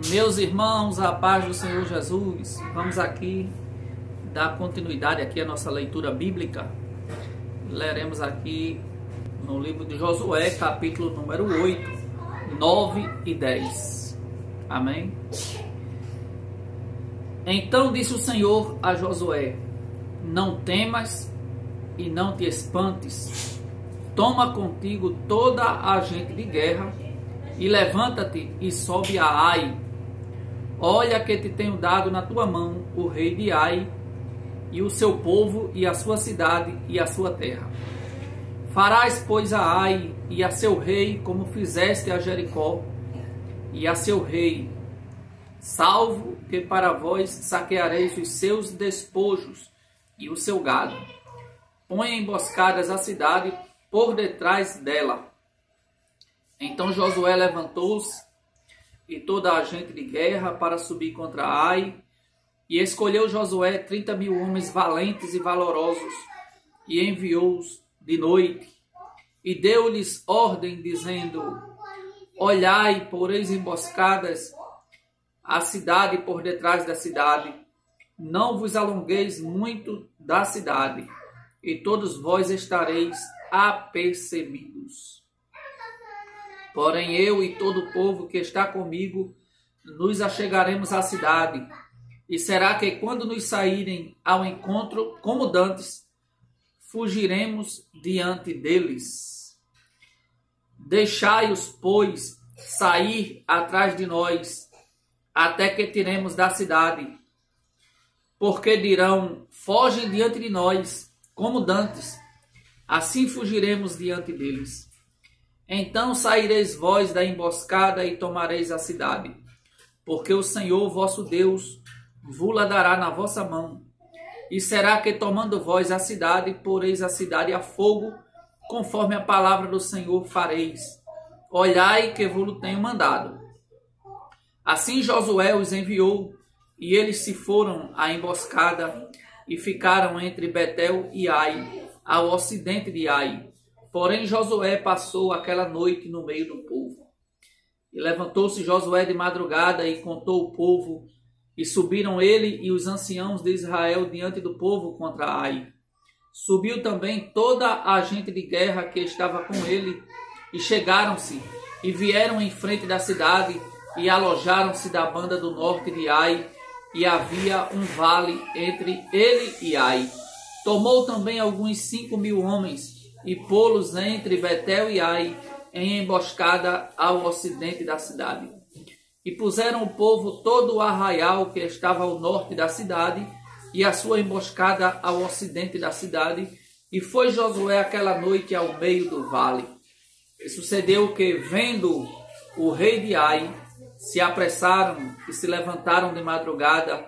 Meus irmãos, a paz do Senhor Jesus, vamos aqui dar continuidade aqui à nossa leitura bíblica. Leremos aqui no livro de Josué, capítulo número 8, 9 e 10. Amém? Então disse o Senhor a Josué: não temas e não te espantes. Toma contigo toda a gente de guerra e levanta-te e sobe a Ai. Olha que te tenho dado na tua mão o rei de Ai, e o seu povo, e a sua cidade, e a sua terra. Farás, pois, a Ai e a seu rei, como fizeste a Jericó, e a seu rei, salvo que para vós saqueareis os seus despojos e o seu gado. Põe emboscadas a cidade por detrás dela. Então Josué levantou-se e toda a gente de guerra para subir contra Ai, e escolheu Josué 30.000 homens valentes e valorosos, e enviou-os de noite, e deu-lhes ordem, dizendo: olhai, poreis emboscadas a cidade por detrás da cidade, não vos alongueis muito da cidade, e todos vós estareis apercebidos. Porém eu e todo o povo que está comigo nos achegaremos à cidade, e será que quando nos saírem ao encontro como dantes, fugiremos diante deles. Deixai-os, pois, sair atrás de nós, até que tiremos da cidade, porque dirão: fogem diante de nós, como dantes, assim fugiremos diante deles. Então saireis vós da emboscada e tomareis a cidade, porque o Senhor vosso Deus vos-la dará na vossa mão. E será que, tomando vós a cidade, poreis a cidade a fogo, conforme a palavra do Senhor fareis. Olhai que vos tenho mandado. Assim Josué os enviou, e eles se foram à emboscada e ficaram entre Betel e Ai, ao ocidente de Ai. Porém Josué passou aquela noite no meio do povo. E levantou-se Josué de madrugada e contou o povo, e subiram ele e os anciãos de Israel diante do povo contra Ai. Subiu também toda a gente de guerra que estava com ele, e chegaram-se, e vieram em frente da cidade, e alojaram-se da banda do norte de Ai, e havia um vale entre ele e Ai. Tomou também alguns 5.000 homens, e pô-los entre Betel e Ai, em emboscada ao ocidente da cidade. E puseram o povo todo o arraial que estava ao norte da cidade, e a sua emboscada ao ocidente da cidade, e foi Josué aquela noite ao meio do vale. E sucedeu que, vendo o rei de Ai, se apressaram e se levantaram de madrugada,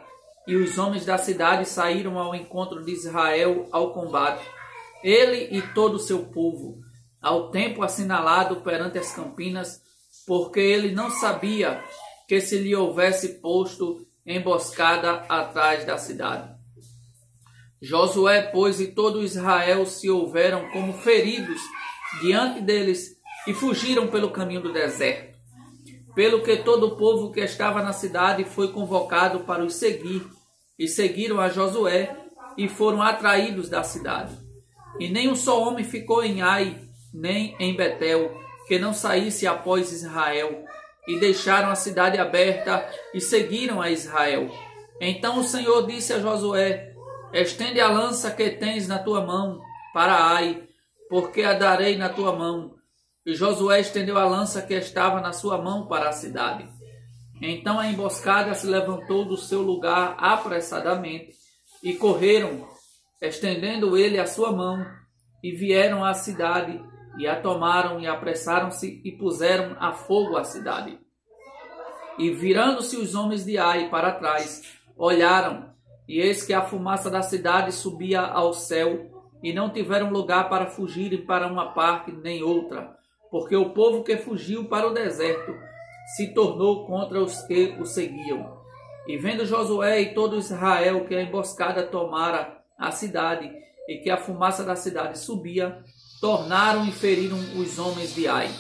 e os homens da cidade saíram ao encontro de Israel ao combate, ele e todo o seu povo, ao tempo assinalado perante as campinas, porque ele não sabia que se lhe houvesse posto emboscada atrás da cidade. Josué, pois, e todo Israel se houveram como feridos diante deles e fugiram pelo caminho do deserto. Pelo que todo o povo que estava na cidade foi convocado para os seguir, e seguiram a Josué e foram atraídos da cidade. E nem um só homem ficou em Ai, nem em Betel, que não saísse após Israel, e deixaram a cidade aberta e seguiram a Israel. Então o Senhor disse a Josué: estende a lança que tens na tua mão para Ai, porque a darei na tua mão. E Josué estendeu a lança que estava na sua mão para a cidade. Então a emboscada se levantou do seu lugar apressadamente, e correram, estendendo ele a sua mão, e vieram à cidade, e a tomaram, e apressaram-se, e puseram a fogo a cidade. E virando-se os homens de Ai para trás, olharam, e eis que a fumaça da cidade subia ao céu, e não tiveram lugar para fugirem para uma parte nem outra, porque o povo que fugiu para o deserto se tornou contra os que o seguiam. E vendo Josué e todo Israel que a emboscada tomara a cidade, e que a fumaça da cidade subia, tornaram e feriram os homens de Ai.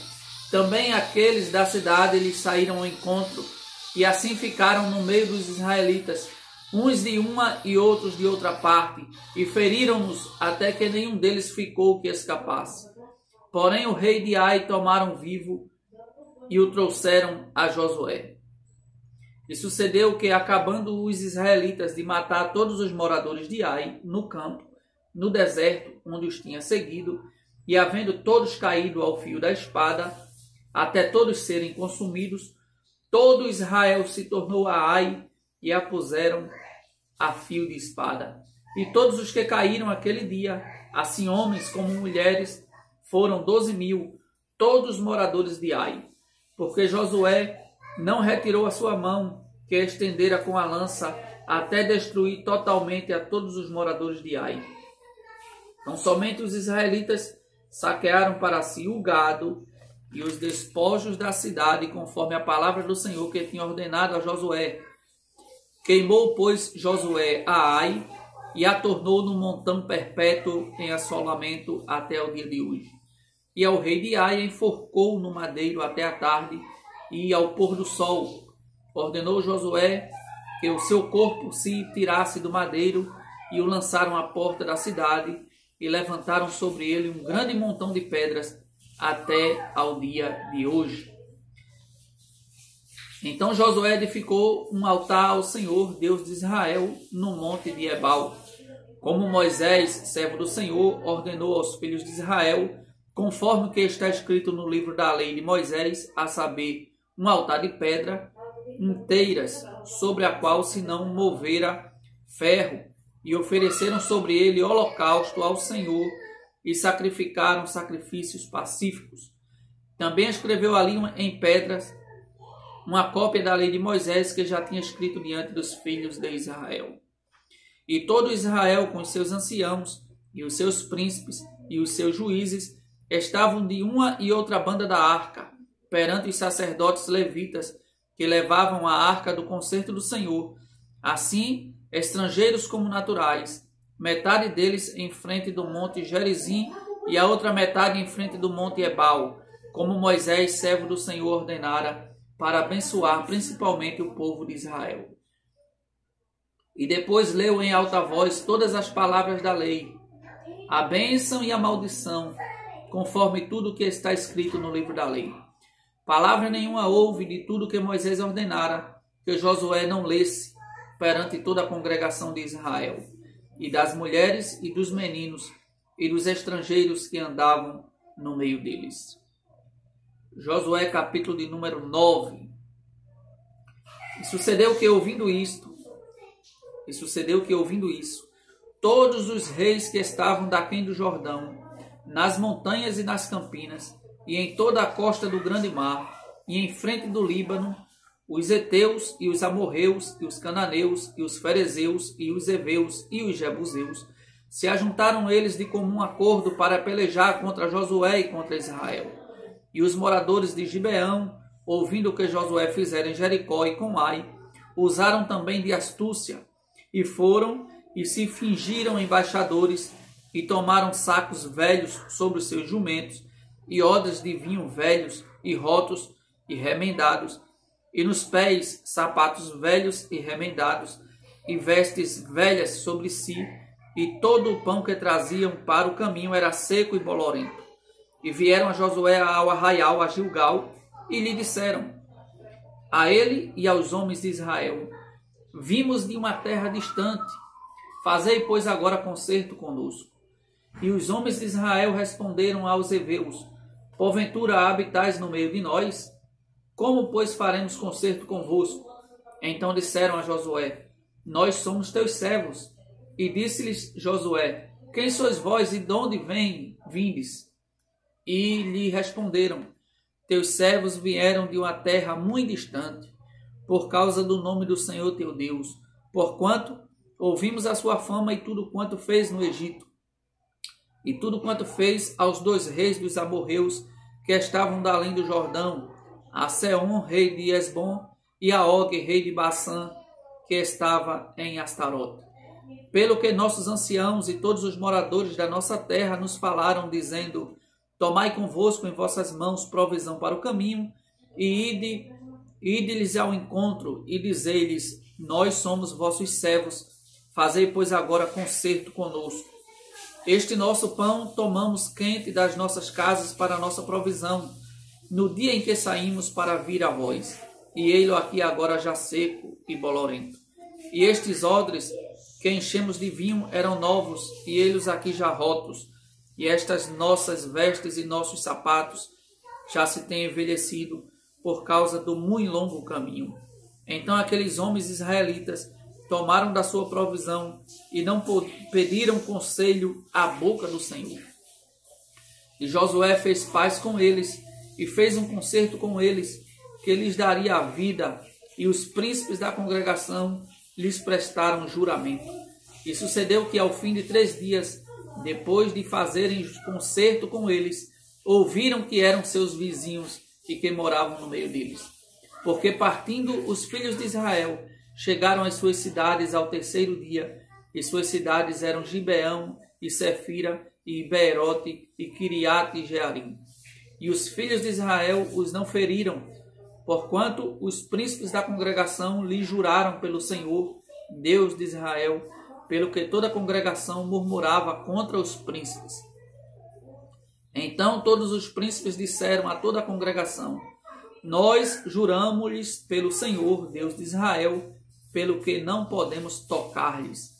Também aqueles da cidade lhes saíram ao encontro, E assim ficaram no meio dos israelitas, uns de uma e outros de outra parte, e feriram-nos até que nenhum deles ficou que escapasse. Porém o rei de Ai tomaram vivo e o trouxeram a Josué. E sucedeu que, acabando os israelitas de matar todos os moradores de Ai, no campo, no deserto, onde os tinha seguido, e havendo todos caído ao fio da espada, até todos serem consumidos, todo Israel se tornou a Ai e a puseram a fio de espada. E todos os que caíram aquele dia, assim homens como mulheres, foram 12.000, todos moradores de Ai, porque Josué não retirou a sua mão, que estendera com a lança, até destruir totalmente a todos os moradores de Ai. Então somente os israelitas saquearam para si o gado e os despojos da cidade, conforme a palavra do Senhor que tinha ordenado a Josué. Queimou, pois, Josué a Ai e a tornou num montão perpétuo em assolamento até o dia de hoje. E ao rei de Ai enforcou no madeiro até a tarde, e ao pôr do sol ordenou Josué que o seu corpo se tirasse do madeiro, e o lançaram à porta da cidade, e levantaram sobre ele um grande montão de pedras até ao dia de hoje. Então Josué edificou um altar ao Senhor, Deus de Israel, no monte de Ebal, como Moisés, servo do Senhor, ordenou aos filhos de Israel, conforme o que está escrito no livro da lei de Moisés, a saber, um altar de pedra inteiras, sobre a qual se não movera ferro, e ofereceram sobre ele holocausto ao Senhor, e sacrificaram sacrifícios pacíficos. Também escreveu ali em pedras uma cópia da lei de Moisés, que já tinha escrito diante dos filhos de Israel. E todo Israel, com os seus anciãos, e os seus príncipes, e os seus juízes, estavam de uma e outra banda da arca, perante os sacerdotes levitas, que levavam a arca do concerto do Senhor, assim estrangeiros como naturais, metade deles em frente do monte Gerizim, e a outra metade em frente do monte Ebal, como Moisés, servo do Senhor, ordenara, para abençoar principalmente o povo de Israel. E depois leu em alta voz todas as palavras da lei, a bênção e a maldição, conforme tudo o que está escrito no livro da lei. Palavra nenhuma houve de tudo que Moisés ordenara, que Josué não lesse perante toda a congregação de Israel, e das mulheres e dos meninos, e dos estrangeiros que andavam no meio deles. Josué, capítulo de número 9. E sucedeu que ouvindo isso, todos os reis que estavam daquém do Jordão, nas montanhas e nas campinas, e em toda a costa do grande mar, e em frente do Líbano, os heteus e os amorreus, e os cananeus, e os ferezeus, e os heveus, e os jebuseus, se ajuntaram eles de comum acordo para pelejar contra Josué e contra Israel. E os moradores de Gibeão, ouvindo o que Josué fizera em Jericó e com Ai, usaram também de astúcia, e foram e se fingiram embaixadores, e tomaram sacos velhos sobre os seus jumentos, e odres de vinho velhos, e rotos, e remendados, e nos pés sapatos velhos e remendados, e vestes velhas sobre si, e todo o pão que traziam para o caminho era seco e bolorento. E vieram a Josué ao arraial, a Gilgal, e lhe disseram, a ele e aos homens de Israel, vimos de uma terra distante, fazei, pois, agora concerto conosco. E os homens de Israel responderam aos heveus, porventura habitais no meio de nós? Como, pois, faremos concerto convosco? Então disseram a Josué, nós somos teus servos. E disse-lhes Josué, quem sois vós e de onde vindes? E lhe responderam, teus servos vieram de uma terra muito distante, por causa do nome do Senhor teu Deus, porquanto ouvimos a sua fama e tudo quanto fez no Egito, e tudo quanto fez aos 2 reis dos amorreus que estavam da além do Jordão, a Seom, rei de Esbom, e a Og, rei de Bassã, que estava em Astarote. Pelo que nossos anciãos e todos os moradores da nossa terra nos falaram, dizendo, tomai convosco em vossas mãos provisão para o caminho, e ide Ide-lhes ao encontro e dizei-lhes: nós somos vossos servos, fazei, pois, agora concerto conosco. Este nosso pão tomamos quente das nossas casas para a nossa provisão, no dia em que saímos para vir a vós, e ei-lo aqui agora já seco e bolorento. E estes odres que enchemos de vinho eram novos, e eles aqui já rotos, e estas nossas vestes e nossos sapatos já se têm envelhecido por causa do muito longo caminho. Então aqueles homens israelitas tomaram da sua provisão e não pediram conselho à boca do Senhor. E Josué fez paz com eles e fez um concerto com eles, que lhes daria a vida, e os príncipes da congregação lhes prestaram juramento. E sucedeu que ao fim de 3 dias, depois de fazerem concerto com eles, ouviram que eram seus vizinhos e que moravam no meio deles. Porque partindo os filhos de Israel, chegaram às suas cidades ao 3º dia, e suas cidades eram Gibeão, e Sefira, e Beerote, e Kiriate e Jearim. E os filhos de Israel os não feriram, porquanto os príncipes da congregação lhe juraram pelo Senhor, Deus de Israel, pelo que toda a congregação murmurava contra os príncipes. Então todos os príncipes disseram a toda a congregação: nós juramos-lhes pelo Senhor, Deus de Israel, pelo que não podemos tocar-lhes.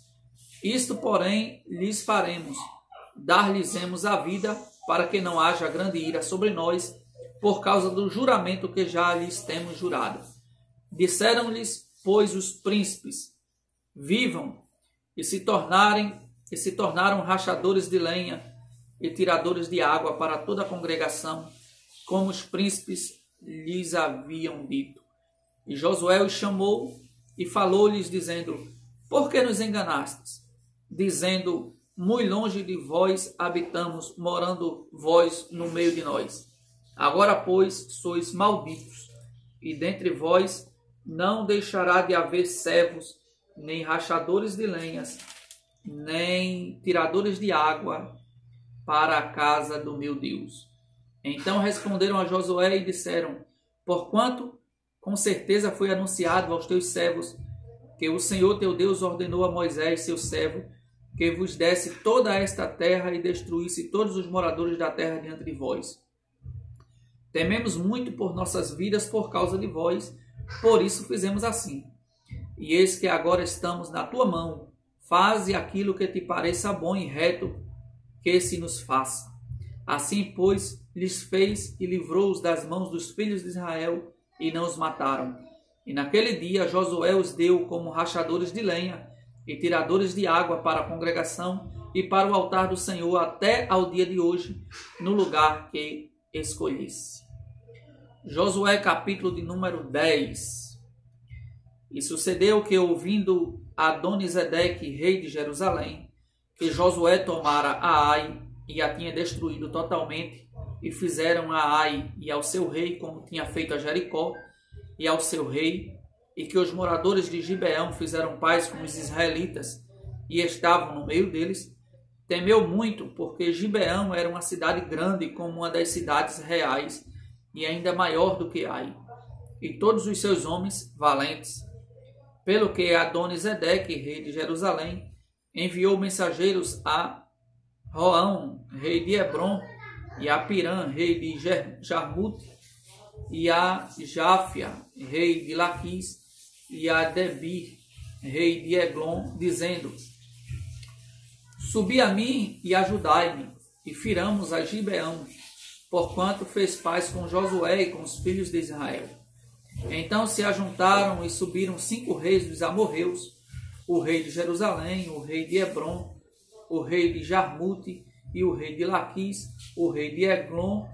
Isto, porém, lhes faremos: dar-lhes-emos a vida, para que não haja grande ira sobre nós, por causa do juramento que já lhes temos jurado. Disseram-lhes, pois, os príncipes: vivam, e se tornaram rachadores de lenha e tiradores de água para toda a congregação, como os príncipes lhes haviam dito. E Josué os chamou e falou-lhes, dizendo: por que nos enganastes? Dizendo: muito longe de vós habitamos, morando vós no meio de nós. Agora, pois, sois malditos, e dentre vós não deixará de haver servos, nem rachadores de lenhas, nem tiradores de água para a casa do meu Deus. Então responderam a Josué e disseram: porquanto com certeza foi anunciado aos teus servos que o Senhor teu Deus ordenou a Moisés, seu servo, que vos desse toda esta terra e destruísse todos os moradores da terra diante de vós. Tememos muito por nossas vidas por causa de vós, por isso fizemos assim. E eis que agora estamos na tua mão, faze aquilo que te pareça bom e reto, que se nos faça. Assim, pois, lhes fez e livrou-os das mãos dos filhos de Israel, e não os mataram. E naquele dia Josué os deu como rachadores de lenha e tiradores de água para a congregação e para o altar do Senhor até ao dia de hoje, no lugar que escolhesse. Josué, capítulo de número 10. E sucedeu que, ouvindo Adonisedeque, rei de Jerusalém, que Josué tomara a Ai e a tinha destruído totalmente, e fizeram a Ai e ao seu rei como tinha feito a Jericó e ao seu rei, e que os moradores de Gibeão fizeram paz com os israelitas e estavam no meio deles, temeu muito, porque Gibeão era uma cidade grande, como uma das cidades reais, e ainda maior do que Ai, e todos os seus homens valentes. Pelo que Adonisedeque, rei de Jerusalém, enviou mensageiros a Roão, rei de Hebron, e a Pirã, rei de Jarmute, e a Jáfia, rei de Laquis, e a Debir, rei de Eglon, dizendo: subi a mim e ajudai-me, e firamos a Gibeão, porquanto fez paz com Josué e com os filhos de Israel. Então se ajuntaram e subiram 5 reis dos amorreus, o rei de Jerusalém, o rei de Hebron, o rei de Jarmute e o rei de Laquis, o rei de Eglon,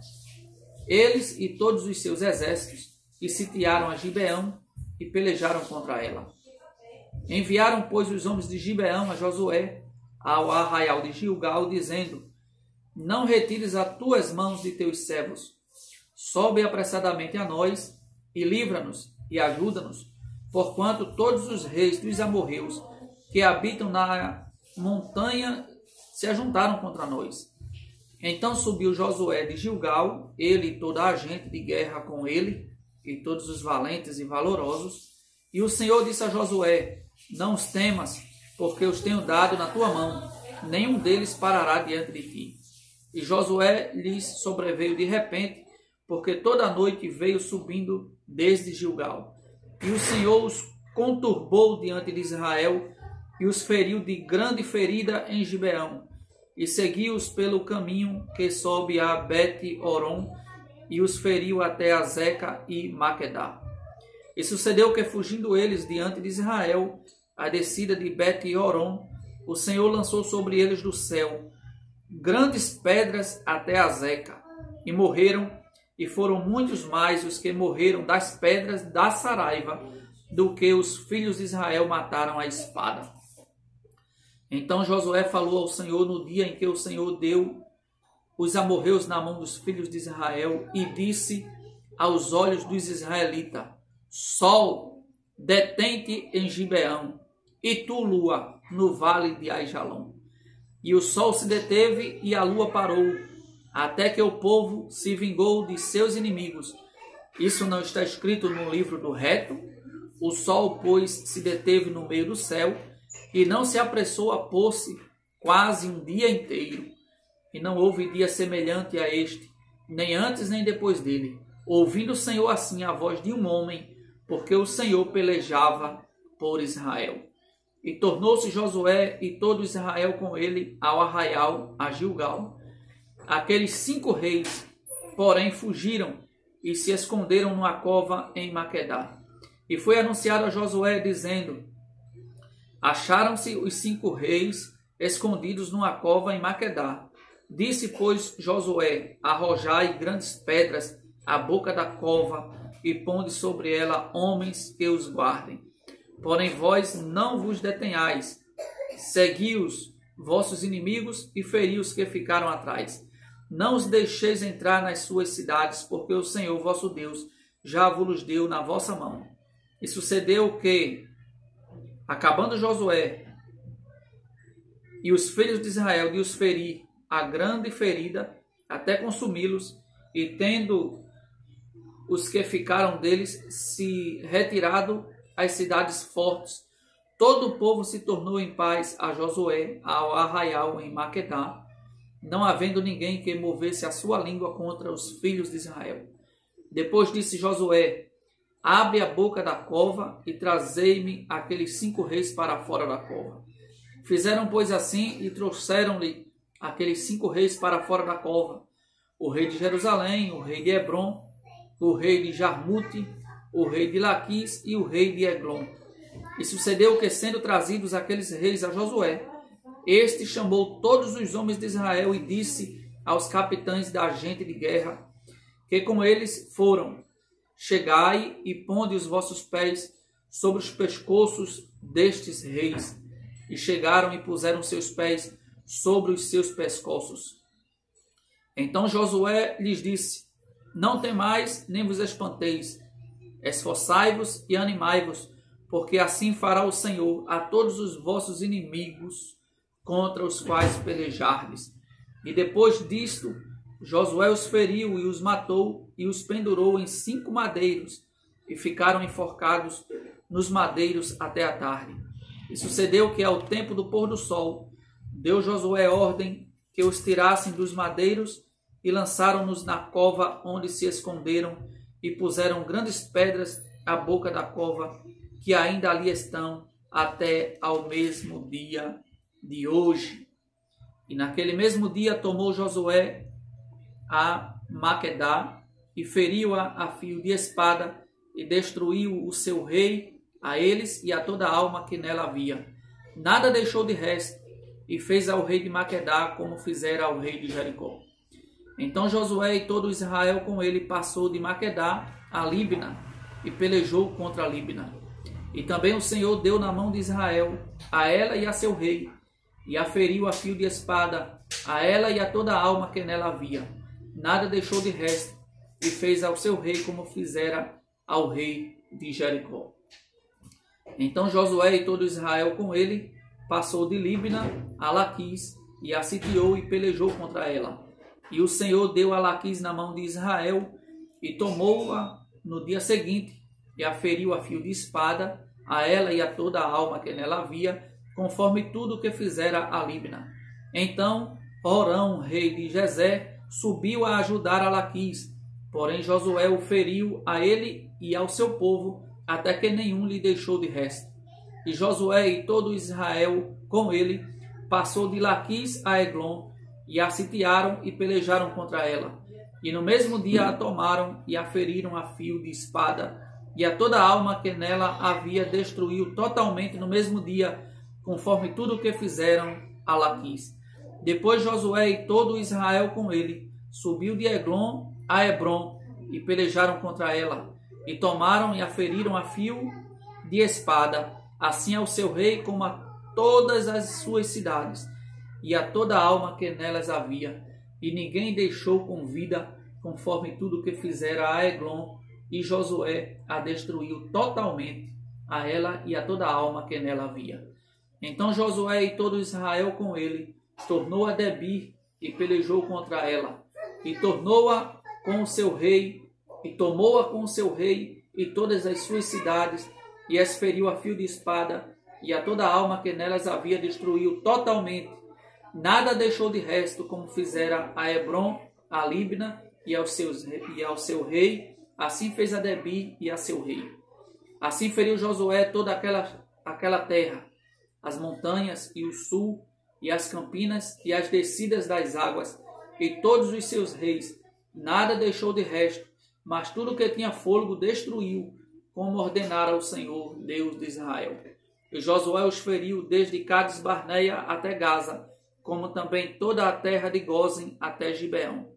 eles e todos os seus exércitos, e sitiaram a Gibeão e pelejaram contra ela. Enviaram, pois, os homens de Gibeão a Josué ao arraial de Gilgal, dizendo: não retires as tuas mãos de teus servos, sobe apressadamente a nós e livra-nos e ajuda-nos, porquanto todos os reis dos amorreus que habitam na montanha se ajuntaram contra nós. Então subiu Josué de Gilgal, ele e toda a gente de guerra com ele, e todos os valentes e valorosos. E o Senhor disse a Josué: não os temas, porque os tenho dado na tua mão, nenhum deles parará diante de ti. E Josué lhes sobreveio de repente, porque toda a noite veio subindo desde Gilgal. E o Senhor os conturbou diante de Israel, e os feriu de grande ferida em Gibeão, e seguiu-os pelo caminho que sobe a Bet-Horon, e os feriu até Azeca e Maquedá. E sucedeu que, fugindo eles diante de Israel, a descida de Bet-Horon, o Senhor lançou sobre eles do céu grandes pedras até Azeca, e morreram, e foram muitos mais os que morreram das pedras da Saraiva, do que os filhos de Israel mataram à espada. Então Josué falou ao Senhor no dia em que o Senhor deu os amorreus na mão dos filhos de Israel, e disse aos olhos dos israelitas: Sol, detente em Gibeão, e tu, lua, no vale de Aijalon. E o sol se deteve e a lua parou, até que o povo se vingou de seus inimigos. Isso não está escrito no livro do reto? O sol, pois, se deteve no meio do céu, e não se apressou a pôr-se quase um dia inteiro. E não houve dia semelhante a este, nem antes nem depois dele, ouvindo o Senhor assim a voz de um homem, porque o Senhor pelejava por Israel. E tornou-se Josué e todo Israel com ele ao arraial, a Gilgal. Aqueles 5 reis, porém, fugiram e se esconderam numa cova em Maquedá. E foi anunciado a Josué, dizendo: acharam-se os 5 reis escondidos numa cova em Maquedá. Disse, pois, Josué: arrojai grandes pedras à boca da cova, e ponde sobre ela homens que os guardem. Porém vós não vos detenhais, segui-os vossos inimigos e feri os que ficaram atrás. Não os deixeis entrar nas suas cidades, porque o Senhor vosso Deus já vos deu na vossa mão. E sucedeu que, acabando Josué e os filhos de Israel de os ferir a grande ferida, até consumi-los, e tendo os que ficaram deles se retirado às cidades fortes, todo o povo se tornou em paz a Josué ao arraial em Maquedá, não havendo ninguém que movesse a sua língua contra os filhos de Israel. Depois disse Josué: abre a boca da cova e trazei-me aqueles 5 reis para fora da cova. Fizeram, pois, assim, e trouxeram-lhe aqueles 5 reis para fora da cova: o rei de Jerusalém, o rei de Hebron, o rei de Jarmute, o rei de Laquis e o rei de Eglon. E sucedeu que, sendo trazidos aqueles reis a Josué, este chamou todos os homens de Israel e disse aos capitães da gente de guerra que com eles foram: chegai e ponde os vossos pés sobre os pescoços destes reis. E chegaram e puseram seus pés sobre os seus pescoços. Então Josué lhes disse: não temais nem vos espanteis, esforçai-vos e animai-vos, porque assim fará o Senhor a todos os vossos inimigos contra os quais pelejardes. E depois disto, Josué os feriu e os matou e os pendurou em 5 madeiros, e ficaram enforcados nos madeiros até a tarde. E sucedeu que, ao tempo do pôr do sol, deu Josué ordem que os tirassem dos madeiros, e lançaram-nos na cova onde se esconderam, e puseram grandes pedras à boca da cova, que ainda ali estão até ao mesmo dia de hoje. E naquele mesmo dia tomou Josué a Maquedá e feriu-a a fio de espada, e destruiu o seu rei, a eles e a toda a alma que nela havia. Nada deixou de resto, e fez ao rei de Maquedá como fizera ao rei de Jericó. Então Josué e todo Israel com ele passou de Maquedá a Líbna, e pelejou contra Líbna. E também o Senhor deu na mão de Israel a ela e a seu rei, e a feriu a fio de espada, a ela e a toda a alma que nela havia. Nada deixou de resto, e fez ao seu rei como fizera ao rei de Jericó. Então Josué e todo Israel com ele passou de Líbna a Laquis, e a sitiou e pelejou contra ela. E o Senhor deu a Laquis na mão de Israel, e tomou-a no dia seguinte e a feriu a fio de espada, a ela e a toda a alma que nela havia, conforme tudo o que fizera a Líbina. Então Orão, rei de Gezé, subiu a ajudar a Laquis, porém Josué o feriu a ele e ao seu povo, até que nenhum lhe deixou de resto. E Josué e todo Israel com ele passou de Laquis a Eglon, e a sitiaram e pelejaram contra ela. E no mesmo dia a tomaram e a feriram a fio de espada, e a toda a alma que nela havia destruiu totalmente no mesmo dia, conforme tudo o que fizeram a Laquis. Depois Josué e todo Israel com ele subiu de Eglon a Hebron, e pelejaram contra ela, e tomaram e a feriram a fio de espada, assim ao seu rei como a todas as suas cidades, e a toda a alma que nelas havia, e ninguém deixou com vida, conforme tudo o que fizera a Eglon, e Josué a destruiu totalmente, a ela e a toda a alma que nela havia. Então Josué e todo Israel com ele tornou a Debir e pelejou contra ela, e tornou-a com o seu rei, e tomou-a com o seu rei e todas as suas cidades, e as feriu a fio de espada, e a toda a alma que nelas havia destruiu totalmente. Nada deixou de resto, como fizera a Hebron, a Líbina e ao seu rei, assim fez a Debir e a seu rei. Assim feriu Josué toda aquela terra, as montanhas e o sul, e as campinas e as descidas das águas, e todos os seus reis. Nada deixou de resto, mas tudo o que tinha fôlego destruiu, como ordenara o Senhor, Deus de Israel. E Josué os feriu desde Cades Barneia até Gaza, como também toda a terra de Gósen até Gibeão.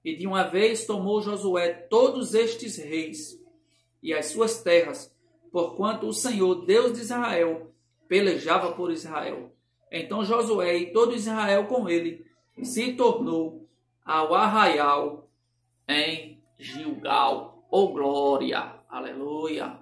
E de uma vez tomou Josué todos estes reis e as suas terras, porquanto o Senhor, Deus de Israel, pelejava por Israel. Então Josué e todo Israel com ele se tornou ao arraial em Gilgal. Oh glória! Aleluia!